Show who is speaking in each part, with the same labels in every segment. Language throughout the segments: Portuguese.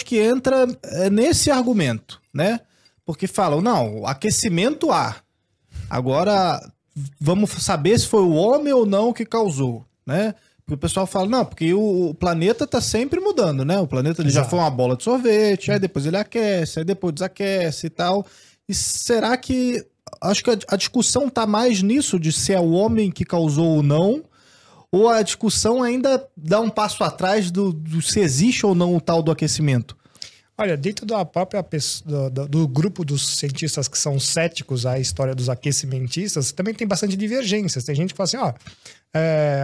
Speaker 1: acho que entra nesse argumento, né? Porque falam, não, aquecimento há. Agora, vamos saber se foi o homem ou não que causou, né? Porque o pessoal fala, não, porque o planeta tá sempre mudando, né? O planeta ele já foi uma bola de sorvete, aí depois ele aquece, aí depois desaquece e tal. E será que... Acho que a discussão tá mais nisso, de se é o homem que causou ou não, ou a discussão ainda dá um passo atrás do se existe ou não o tal do aquecimento?
Speaker 2: Olha, dentro da própria do grupo dos cientistas que são céticos à história dos aquecimentistas, também tem bastante divergências. Tem gente que fala assim, ó,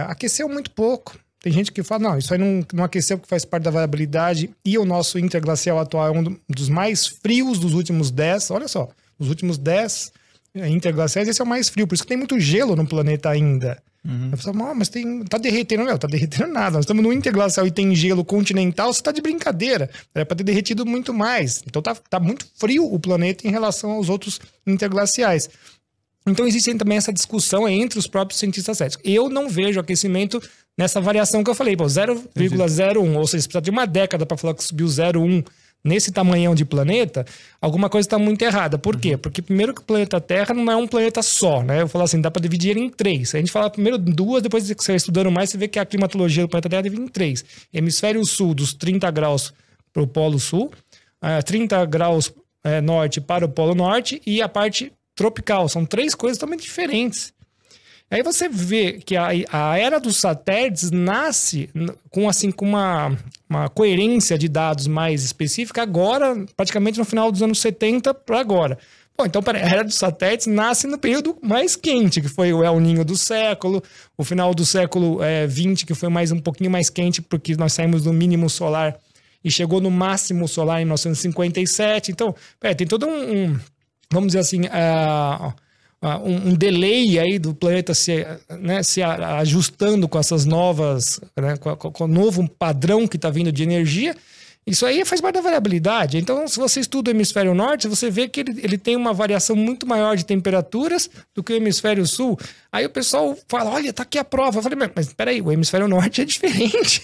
Speaker 2: aqueceu muito pouco. Tem gente que fala, não, isso aí não aqueceu porque faz parte da variabilidade, e o nosso interglacial atual é um dos mais frios dos últimos 10, olha só, os últimos 10 interglaciais, esse é o mais frio, por isso que tem muito gelo no planeta ainda. Eu falo, mas tá derretendo. Não, tá derretendo nada. Nós estamos no interglacial e tem gelo continental, você tá de brincadeira. Era pra ter derretido muito mais. Então tá muito frio o planeta em relação aos outros interglaciais. Então existe também essa discussão entre os próprios cientistas céticos. Eu não vejo aquecimento nessa variação que eu falei, 0,01. Ou seja, precisa de uma década para falar que subiu 0,1 nesse tamanhão de planeta, alguma coisa está muito errada. Por quê? Porque primeiro que o planeta Terra não é um planeta só, né? Eu falo assim, dá para dividir ele em 3. A gente fala primeiro 2, depois que você vai estudando mais, você vê que a climatologia do planeta Terra divide em 3. Hemisfério sul, dos 30 graus para o Polo Sul, 30 graus norte para o Polo Norte, e a parte tropical. São 3 coisas totalmente diferentes. Aí você vê que a era dos satélites nasce com uma coerência de dados mais específica agora, praticamente no final dos anos 70 para agora. Bom, então a era dos satélites nasce no período mais quente, que foi o El Niño do século, o final do século XX, que foi um pouquinho mais quente, porque nós saímos do mínimo solar e chegou no máximo solar em 1957. Então, tem todo vamos dizer assim... um delay aí do planeta se ajustando com essas novas, né, com o novo padrão que está vindo de energia. Isso aí faz parte da variabilidade. Então, se você estuda o hemisfério norte, você vê que ele tem uma variação muito maior de temperaturas do que o hemisfério sul. Aí o pessoal fala, olha, tá aqui a prova. Eu falei, mas peraí, o hemisfério norte é diferente.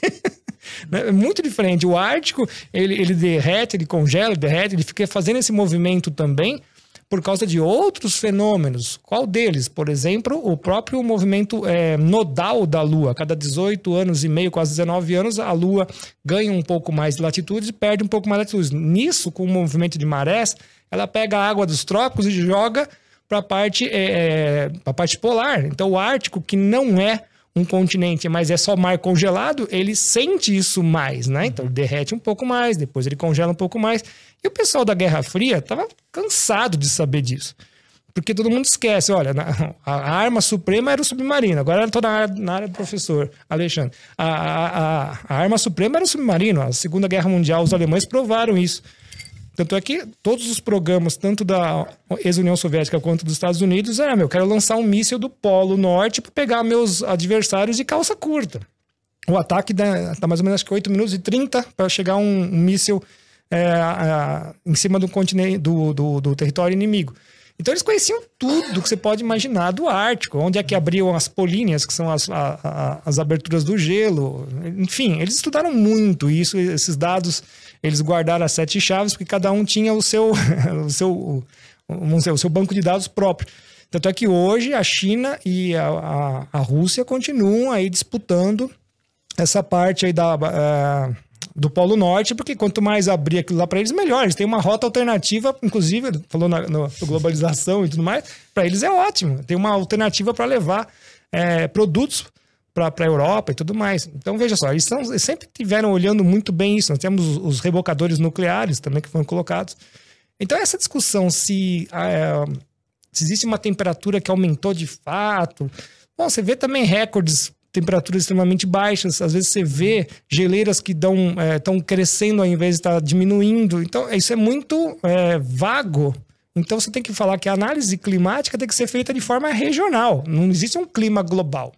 Speaker 2: É muito diferente. O Ártico, ele derrete, ele congela, ele derrete, ele fica fazendo esse movimento também por causa de outros fenômenos. Qual deles? Por exemplo, o próprio movimento nodal da Lua. A cada 18 anos e meio, quase 19 anos, a Lua ganha um pouco mais de latitude e perde um pouco mais de latitude. Nisso, com o movimento de marés, ela pega a água dos trópicos e joga para a parte polar. Então, o Ártico, que não é um continente, mas é só mar congelado, ele sente isso mais, né? Então ele derrete um pouco mais, depois ele congela um pouco mais. E o pessoal da Guerra Fria estava cansado de saber disso. Porque todo mundo esquece, olha, a arma suprema era o submarino. Agora eu estou na área do professor Alexandre. A arma suprema era o submarino. A Segunda Guerra Mundial, os alemães provaram isso. Tanto é que todos os programas, tanto da ex-União Soviética quanto dos Estados Unidos, eu quero lançar um míssil do Polo Norte para pegar meus adversários de calça curta. O ataque dá mais ou menos acho que 8 minutos e 30 para chegar um míssil em cima do continente, do território inimigo. Então eles conheciam tudo que você pode imaginar do Ártico, onde é que abriam as políneas, que são as aberturas do gelo. Enfim, eles estudaram muito isso, esses dados, eles guardaram as 7 chaves, porque cada um tinha o seu banco de dados próprio. Tanto é que hoje a China e a Rússia continuam aí disputando essa parte aí do Polo Norte, porque quanto mais abrir aquilo lá para eles, melhor. Eles têm uma rota alternativa, inclusive, falou na globalização e tudo mais, para eles é ótimo. Tem uma alternativa para levar produtos para a Europa e tudo mais. Então, veja só, eles sempre tiveram olhando muito bem isso. Nós temos os rebocadores nucleares também que foram colocados. Então, essa discussão se existe uma temperatura que aumentou de fato... Bom, você vê também recordes, temperaturas extremamente baixas. Às vezes você vê geleiras que estão crescendo ao invés de estar diminuindo. Então, isso é muito vago. Então, você tem que falar que a análise climática tem que ser feita de forma regional. Não existe um clima global.